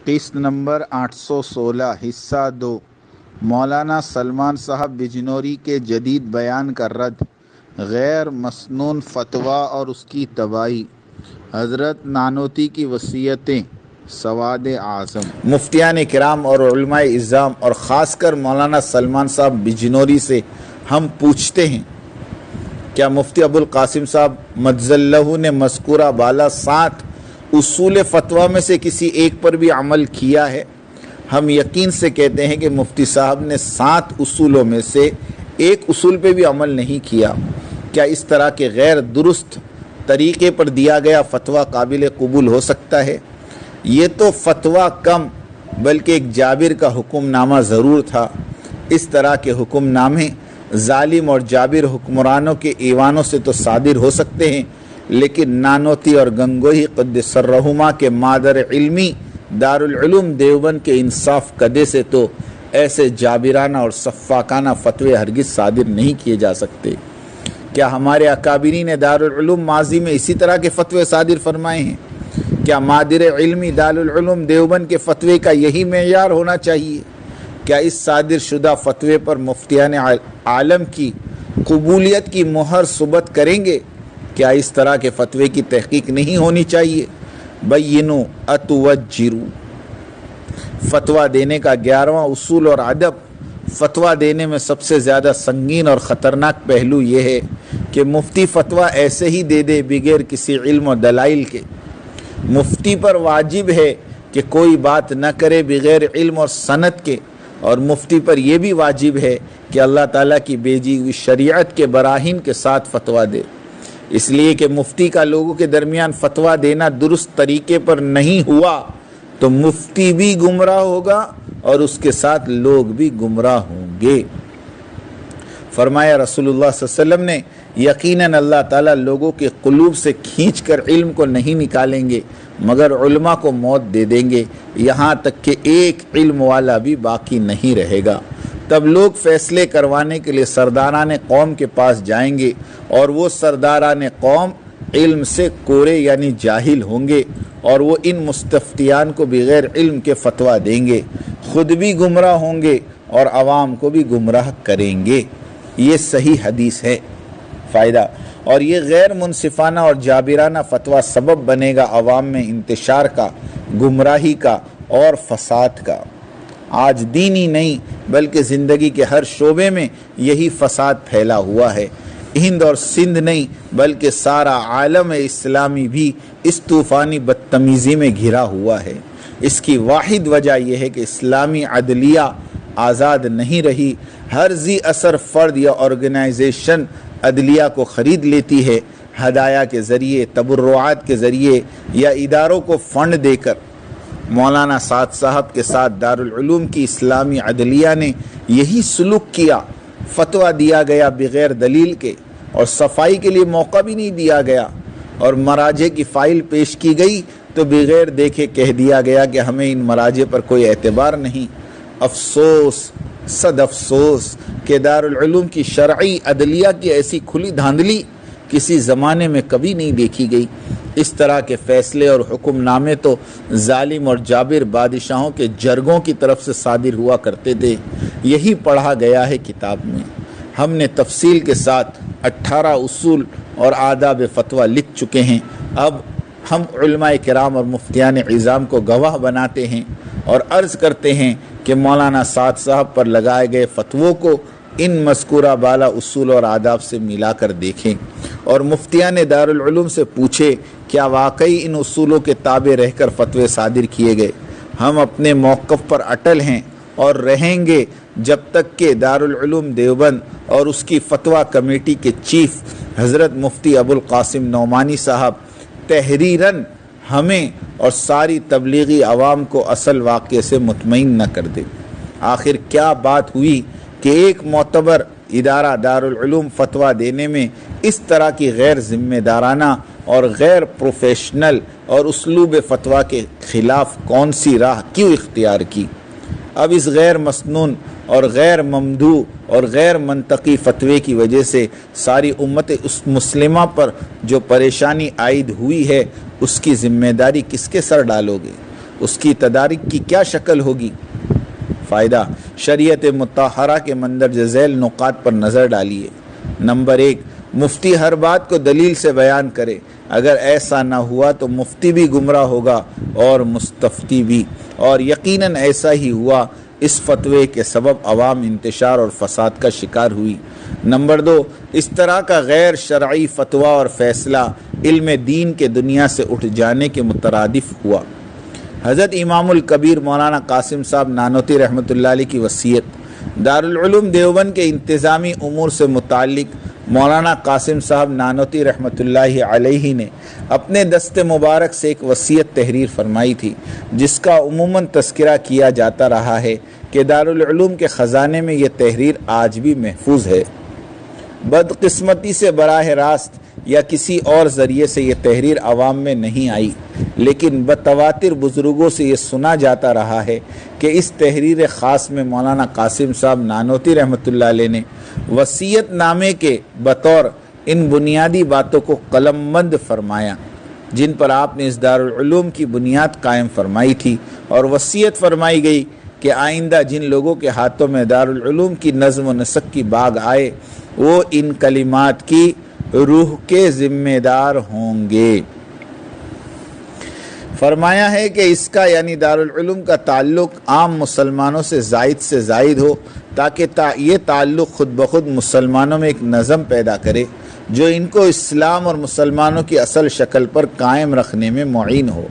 قسط نمبر 816 حصہ 2 مولانا سلمان صاحب بجنوری کے جدید بیان کا رد، غیر مسنون فتویٰ اور اس کی تباہی، حضرت نانوتی کی وصیتیں، سواد اعظم۔ مفتیان کرام اور علماء اعظام اور خاص کر مولانا سلمان صاحب بجنوری سے ہم پوچھتے ہیں، کیا مفتی ابوالقاسم صاحب مجزلہ نے مذکورہ بالا 7 اصول فتویٰ میں سے کسی ایک پر بھی عمل کیا ہے؟ ہم یقین سے کہتے ہیں کہ مفتی صاحب نے 7 اصولوں میں سے ایک اصول پہ بھی عمل نہیں کیا۔ کیا اس طرح کے غیر درست طریقے پر دیا گیا فتویٰ قابل قبول ہو سکتا ہے؟ یہ تو فتویٰ کم بلکہ ایک جابر کا حکم نامہ ضرور تھا۔ اس طرح کے حکم نامے ظالم اور جابر حکمرانوں کے ایوانوں سے تو صادر ہو سکتے ہیں، لیکن نانوتی اور گنگوہی قدس سرہما کے مادر علمی دارالعلوم دیوبند کے انصاف کدے سے تو ایسے جابرانہ اور صفاقانہ فتوے ہرگز صادر نہیں کیے جا سکتے۔ کیا ہمارے اکابرین دارالعلوم ماضی میں اسی طرح کے فتوے صادر فرمائے ہیں؟ کیا مادر علمی دارالعلوم دیوبند کے فتوے کا یہی معیار ہونا چاہیے؟ کیا اس صادر شدہ فتوے پر مفتیان عالم کی قبولیت کی مہر ثبت کریں گے؟ کیا اس طرح کے فتوے کی تحقیق نہیں ہونی چاہیے؟ بینو اتوجرو۔ فتویٰ دینے کا 11واں اصول اور ادب۔ فتویٰ دینے میں سب سے زیادہ سنگین اور خطرناک پہلو یہ ہے کہ مفتی فتویٰ ایسے ہی دے دے بغیر کسی علم و دلائل کے۔ مفتی پر واجب ہے کہ کوئی بات نہ کرے بغیر علم اور سند کے، اور مفتی پر یہ بھی واجب ہے کہ اللہ تعالیٰ کی بھیجی ہوئی شریعت کے براہین کے ساتھ فتویٰ دے۔ اس لیے کہ مفتی کا لوگوں کے درمیان فتویٰ دینا درست طریقے پر نہیں ہوا تو مفتی بھی گمراہ ہوگا اور اس کے ساتھ لوگ بھی گمراہ ہوں گے۔ فرمایا رسول اللہ صلی اللہ علیہ وسلم نے، یقیناً اللہ تعالیٰ لوگوں کے قلوب سے کھینچ کر علم کو نہیں نکالیں گے مگر علماء کو موت دے دیں گے، یہاں تک کہ ایک علم والا بھی باقی نہیں رہے گا۔ تب لوگ فیصلے کروانے کے لیے سرداران قوم کے پاس جائیں گے، اور وہ سرداران قوم علم سے کورے یعنی جاہل ہوں گے، اور وہ ان مستفتیان کو بغیر علم کے فتویٰ دیں گے، خود بھی گمراہ ہوں گے اور عوام کو بھی گمراہ کریں گے۔ یہ صحیح حدیث ہے۔ فائدہ، اور یہ غیر منصفانہ اور جابرانہ فتویٰ سبب بنے گا عوام میں انتشار کا، گمراہی کا اور فساد کا۔ آج دین ہی نہیں بلکہ زندگی کے ہر شعبے میں یہی فساد پھیلا ہوا ہے۔ ہند اور سندھ نہیں بلکہ سارا عالم اسلامی بھی اس طوفانی بدتمیزی میں گھرا ہوا ہے۔ اس کی واحد وجہ یہ ہے کہ اسلامی عدلیہ آزاد نہیں رہی۔ ہر ذی اثر فرد یا آرگنائزیشن عدلیہ کو خرید لیتی ہے، ہدایہ کے ذریعے، تبرعات کے ذریعے یا اداروں کو فنڈ دے کر۔ مولانا سعد صاحب کے ساتھ دارالعلوم کی اسلامی عدلیہ نے یہی سلوک کیا۔ فتویٰ دیا گیا بغیر دلیل کے، اور صفائی کے لیے موقع بھی نہیں دیا گیا، اور مراجع کی فائل پیش کی گئی تو بغیر دیکھے کہہ دیا گیا کہ ہمیں ان مراجع پر کوئی اعتبار نہیں۔ افسوس، صد افسوس کہ دارالعلوم کی شرعی عدلیہ کی ایسی کھلی دھاندلی کسی زمانے میں کبھی نہیں دیکھی گئی۔ اس طرح کے فیصلے اور حکم نامے تو ظالم اور جابر بادشاہوں کے جرگوں کی طرف سے صادر ہوا کرتے تھے۔ یہی پڑھا گیا ہے کتاب میں۔ ہم نے تفصیل کے ساتھ 18 اصول اور آداب فتویٰ لکھ چکے ہیں۔ اب ہم علماء کرام اور مفتیان اعظام کو گواہ بناتے ہیں اور عرض کرتے ہیں کہ مولانا سعد صاحب پر لگائے گئے فتووں کو ان مذکورہ بالا اصول اور آداب سے ملا کر دیکھیں، اور مفتیان دارالعلوم سے پوچھے کیا واقعی ان اصولوں کے تابع رہ کر فتوے صادر کیے گئے۔ ہم اپنے موقف پر اٹل ہیں اور رہیں گے جب تک کہ دارالعلوم دیوبند اور اس کی فتویٰ کمیٹی کے چیف حضرت مفتی ابوالقاسم نعمانی صاحب تحریراً ہمیں اور ساری تبلیغی عوام کو اصل واقعے سے مطمئن نہ کر دے۔ آخر کیا بات ہوئی کہ ایک معتبر ادارہ دارالعلوم فتویٰ دینے میں اس طرح کی غیر ذمہ دارانہ اور غیر پروفیشنل اور اسلوب فتویٰ کے خلاف کون سی راہ کیوں اختیار کی؟ اب اس غیر مسنون اور غیر ممدوح اور غیر منطقی فتوے کی وجہ سے ساری امت مسلمہ پر جو پریشانی عائد ہوئی ہے، اس کی ذمہ داری کس کے سر ڈالو گے؟ اس کی تدارک کی کیا شکل ہوگی؟ فائدہ: شریعت مطہرہ کے مندرجہ ذیل نکات پر نظر ڈالیے۔ نمبر 1، مفتی ہر بات کو دلیل سے بیان کرے۔ اگر ایسا نہ ہوا تو مفتی بھی گمراہ ہوگا اور مستفتی بھی، اور یقیناً ایسا ہی ہوا۔ اس فتوے کے سبب عوام انتشار اور فساد کا شکار ہوئی۔ نمبر 2، اس طرح کا غیر شرعی فتویٰ اور فیصلہ علم دین کے دنیا سے اٹھ جانے کے مترادف ہوا۔ حضرت امام الکبیر مولانا قاسم صاحب نانوتوی رحمۃ اللہ علیہ کی وصیت۔ دارالعلوم دیوبند کے انتظامی امور سے متعلق مولانا قاسم صاحب نانوتوی رحمۃ اللہ علیہ نے اپنے دست مبارک سے ایک وصیت تحریر فرمائی تھی، جس کا عموماً تذکرہ کیا جاتا رہا ہے کہ دارالعلوم کے خزانے میں یہ تحریر آج بھی محفوظ ہے۔ بدقسمتی سے براہ راست یا کسی اور ذریعے سے یہ تحریر عوام میں نہیں آئی، لیکن بتواتر بزرگوں سے یہ سنا جاتا رہا ہے کہ اس تحریر خاص میں مولانا قاسم صاحب نانوتوی رحمۃ اللہ علیہ نے وصیت نامے کے بطور ان بنیادی باتوں کو قلم بند فرمایا جن پر آپ نے اس دارالعلوم کی بنیاد قائم فرمائی تھی، اور وصیت فرمائی گئی کہ آئندہ جن لوگوں کے ہاتھوں میں دارالعلوم کی نظم و نسق کی باغ آئے وہ ان کلمات کی روح کے ذمہ دار ہوں گے۔ فرمایا ہے کہ اس کا یعنی دارالعلوم کا تعلق عام مسلمانوں سے زائد ہو، تاکہ یہ تعلق خود بخود مسلمانوں میں ایک نظم پیدا کرے جو ان کو اسلام اور مسلمانوں کی اصل شکل پر قائم رکھنے میں معین ہو۔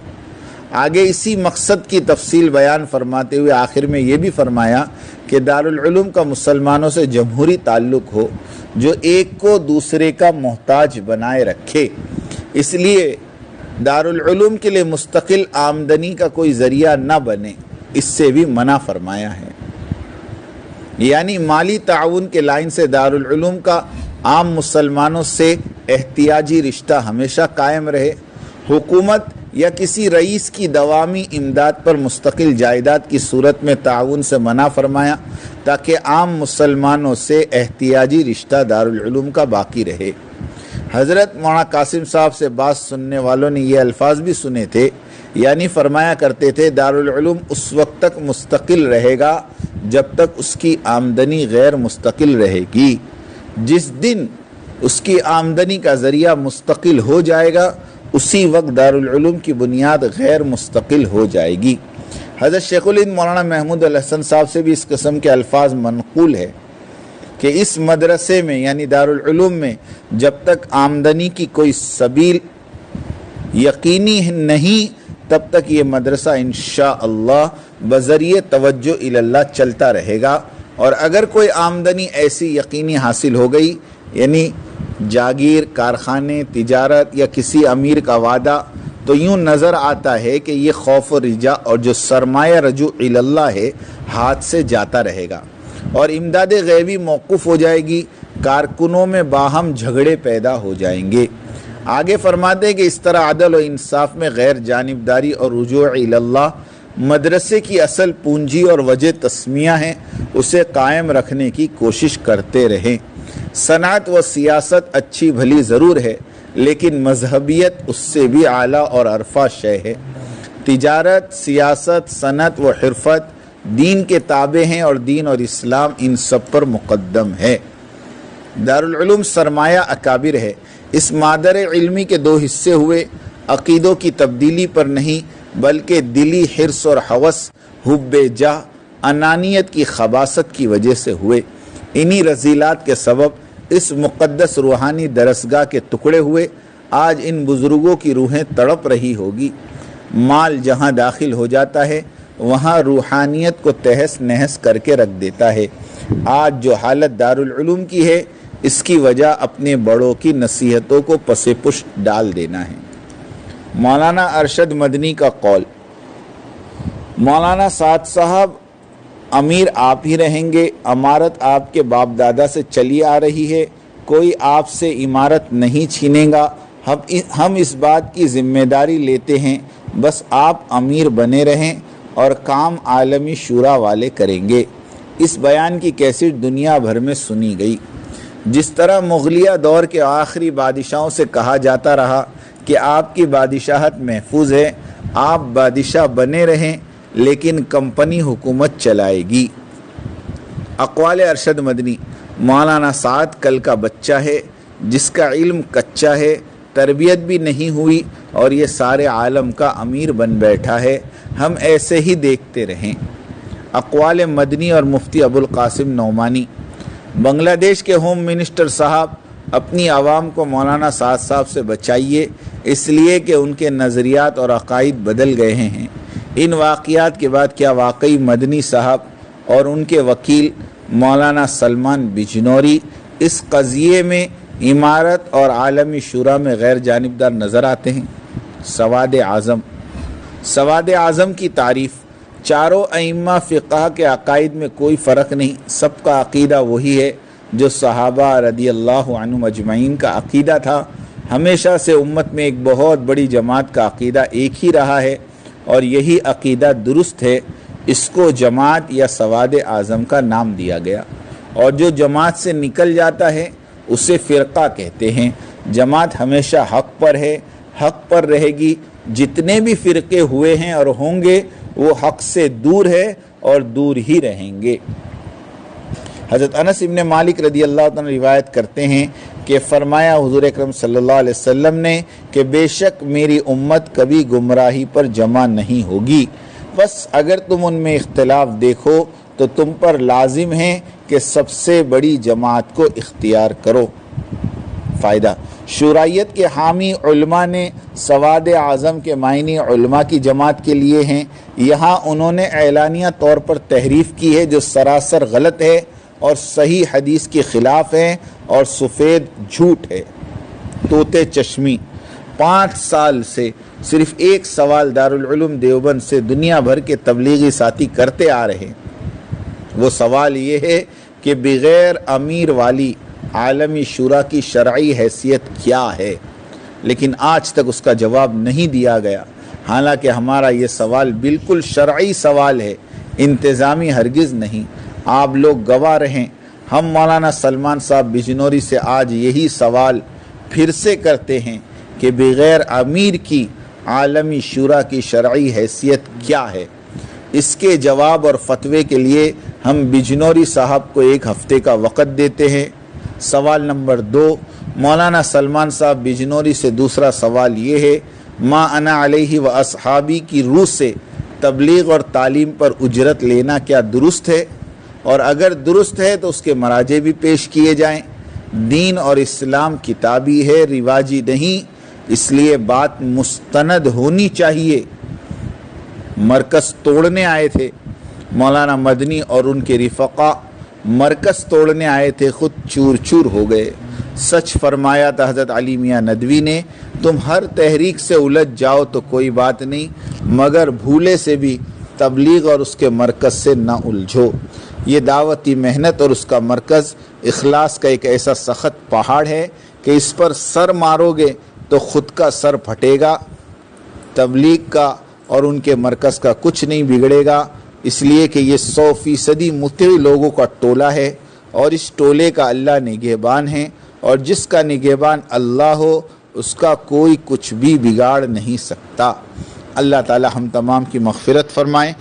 آگے اسی مقصد کی تفصیل بیان فرماتے ہوئے آخر میں یہ بھی فرمایا کہ دارالعلوم کا مسلمانوں سے جمہوری تعلق ہو جو ایک کو دوسرے کا محتاج بنائے رکھے۔ اس لیے دارالعلوم کے لیے مستقل آمدنی کا کوئی ذریعہ نہ بنے، اس سے بھی منع فرمایا ہے۔ یعنی مالی تعاون کے لائن سے دارالعلوم کا عام مسلمانوں سے احتیاجی رشتہ ہمیشہ قائم رہے۔ حکومت یا کسی رئیس کی دوامی امداد پر مستقل جائیداد کی صورت میں تعاون سے منع فرمایا، تاکہ عام مسلمانوں سے احتیاجی رشتہ دارالعلوم کا باقی رہے۔ حضرت مولانا قاسم صاحب سے بعض سننے والوں نے یہ الفاظ بھی سنے تھے، یعنی فرمایا کرتے تھے دارالعلوم اس وقت تک مستقل رہے گا جب تک اس کی آمدنی غیر مستقل رہے گی۔ جس دن اس کی آمدنی کا ذریعہ مستقل ہو جائے گا اسی وقت دارالعلوم کی بنیاد غیر مستقل ہو جائے گی۔ حضرت شیخ الہند مولانا محمود الحسن صاحب سے بھی اس قسم کے الفاظ منقول ہے کہ اس مدرسے میں یعنی دارالعلوم میں جب تک آمدنی کی کوئی سبیل یقینی نہیں تب تک یہ مدرسہ انشاءاللہ بذریعہ توجہ اللہ چلتا رہے گا، اور اگر کوئی آمدنی ایسی یقینی حاصل ہو گئی یعنی جاگیر، کارخانے، تجارت یا کسی امیر کا وعدہ، تو یوں نظر آتا ہے کہ یہ خوف و رجا اور جو سرمایہ رجوع اللہ ہے ہاتھ سے جاتا رہے گا، اور امداد غیبی موقوف ہو جائے گی، کارکنوں میں باہم جھگڑے پیدا ہو جائیں گے۔ آگے فرماتے ہیں کہ اس طرح عدل و انصاف میں غیر جانبداری اور رجوع اللہ مدرسے کی اصل پونجی اور وجہ تسمیہ ہیں، اسے قائم رکھنے کی کوشش کرتے رہیں۔ صنعت و سیاست اچھی بھلی ضرور ہے، لیکن مذہبیت اس سے بھی اعلیٰ اور ارفع شے ہے۔ تجارت، سیاست، صنعت و حرفت دین کے تابع ہیں، اور دین اور اسلام ان سب پر مقدم ہے۔ دارالعلوم سرمایہ اکابر ہے۔ اس مادر علمی کے دو حصے ہوئے، عقیدوں کی تبدیلی پر نہیں بلکہ دلی حرص اور ہوس، حب جاہ، انانیت کی خباثت کی وجہ سے ہوئے۔ انہی رذیلات کے سبب اس مقدس روحانی درسگاہ کے ٹکڑے ہوئے۔ آج ان بزرگوں کی روحیں تڑپ رہی ہوگی۔ مال جہاں داخل ہو جاتا ہے وہاں روحانیت کو تہس نہس کر کے رکھ دیتا ہے۔ آج جو حالت دارالعلوم کی ہے اس کی وجہ اپنے بڑوں کی نصیحتوں کو پس پشت ڈال دینا ہے۔ مولانا ارشد مدنی کا قول: مولانا سعد صاحب امیر آپ ہی رہیں گے، امارت آپ کے باپ دادا سے چلی آ رہی ہے، کوئی آپ سے امارت نہیں چھینے گا، ہم اس بات کی ذمہ داری لیتے ہیں، بس آپ امیر بنے رہیں اور کام عالمی شورا والے کریں گے۔ اس بیان کی کیسٹ دنیا بھر میں سنی گئی۔ جس طرح مغلیہ دور کے آخری بادشاہوں سے کہا جاتا رہا کہ آپ کی بادشاہت محفوظ ہے، آپ بادشاہ بنے رہیں لیکن کمپنی حکومت چلائے گی۔ اقوال ارشد مدنی، مولانا سعد کل کا بچہ ہے جس کا علم کچا ہے، تربیت بھی نہیں ہوئی اور یہ سارے عالم کا امیر بن بیٹھا ہے، ہم ایسے ہی دیکھتے رہیں۔ اقوال مدنی اور مفتی ابو القاسم نعمانی، بنگلہ دیش کے ہوم منسٹر صاحب اپنی عوام کو مولانا سعد صاحب سے بچائیے، اس لیے کہ ان کے نظریات اور عقائد بدل گئے ہیں۔ ان واقعات کے بعد کیا واقعی مدنی صاحب اور ان کے وکیل مولانا سلمان بجنوری اس قضیے میں امارت اور عالمی شورا میں غیر جانبدار نظر آتے ہیں؟ سواد اعظم کی تعریف، چاروں ائمہ فقہ کے عقائد میں کوئی فرق نہیں، سب کا عقیدہ وہی ہے جو صحابہ رضی اللہ عنہم اجمعین کا عقیدہ تھا۔ ہمیشہ سے امت میں ایک بہت بڑی جماعت کا عقیدہ ایک ہی رہا ہے اور یہی عقیدہ درست ہے، اس کو جماعت یا سواد اعظم کا نام دیا گیا، اور جو جماعت سے نکل جاتا ہے اسے فرقہ کہتے ہیں۔ جماعت ہمیشہ حق پر ہے، حق پر رہے گی، جتنے بھی فرقے ہوئے ہیں اور ہوں گے وہ حق سے دور ہے اور دور ہی رہیں گے۔ حضرت انس ابن مالک رضی اللہ عنہ روایت کرتے ہیں کہ فرمایا حضور اکرم صلی اللہ علیہ وسلم نے کہ بے شک میری امت کبھی گمراہی پر جمع نہیں ہوگی، بس اگر تم ان میں اختلاف دیکھو تو تم پر لازم ہے کہ سب سے بڑی جماعت کو اختیار کرو۔ فائدہ، شورائیت کے حامی علماء نے سواد اعظم کے معنی علماء کی جماعت کے لیے ہیں، یہاں انہوں نے اعلانیہ طور پر تحریف کی ہے جو سراسر غلط ہے اور صحیح حدیث کے خلاف ہے اور سفید جھوٹ ہے۔ طوطے چشمی، 5 سال سے صرف ایک سوال دارالعلوم دیوبند سے دنیا بھر کے تبلیغی ساتھی کرتے آ رہے ہیں۔ وہ سوال یہ ہے کہ بغیر امیر والی عالمی شورا کی شرعی حیثیت کیا ہے، لیکن آج تک اس کا جواب نہیں دیا گیا، حالانکہ ہمارا یہ سوال بالکل شرعی سوال ہے، انتظامی ہرگز نہیں۔ آپ لوگ گواہ رہیں، ہم مولانا سلمان صاحب بجنوری سے آج یہی سوال پھر سے کرتے ہیں کہ بغیر امیر کی عالمی شورا کی شرعی حیثیت کیا ہے۔ اس کے جواب اور فتوے کے لیے ہم بجنوری صاحب کو 1 ہفتے کا وقت دیتے ہیں۔ سوال نمبر 2، مولانا سلمان صاحب بجنوری سے دوسرا سوال یہ ہے، ما انا علیہ و اصحابی کی روح سے تبلیغ اور تعلیم پر اجرت لینا کیا درست ہے؟ اور اگر درست ہے تو اس کے مراجع بھی پیش کیے جائیں۔ دین اور اسلام کتابی ہے، رواجی نہیں، اس لیے بات مستند ہونی چاہیے۔ مرکز توڑنے آئے تھے مولانا مدنی اور ان کے رفقا، مرکز توڑنے آئے تھے، خود چور چور ہو گئے۔ سچ فرمایا تھا حضرت علی میاں ندوی نے، تم ہر تحریک سے الجھ جاؤ تو کوئی بات نہیں، مگر بھولے سے بھی تبلیغ اور اس کے مرکز سے نہ الجھو۔ یہ دعوتی محنت اور اس کا مرکز اخلاص کا ایک ایسا سخت پہاڑ ہے کہ اس پر سر مارو گے تو خود کا سر پھٹے گا، تبلیغ کا اور ان کے مرکز کا کچھ نہیں بگڑے گا، اس لیے کہ یہ 100% مطیع لوگوں کا ٹولہ ہے اور اس ٹولے کا اللہ نگہبان ہے، اور جس کا نگہبان اللہ ہو اس کا کوئی کچھ بھی بگاڑ نہیں سکتا۔ اللہ تعالی ہم تمام کی مغفرت فرمائے۔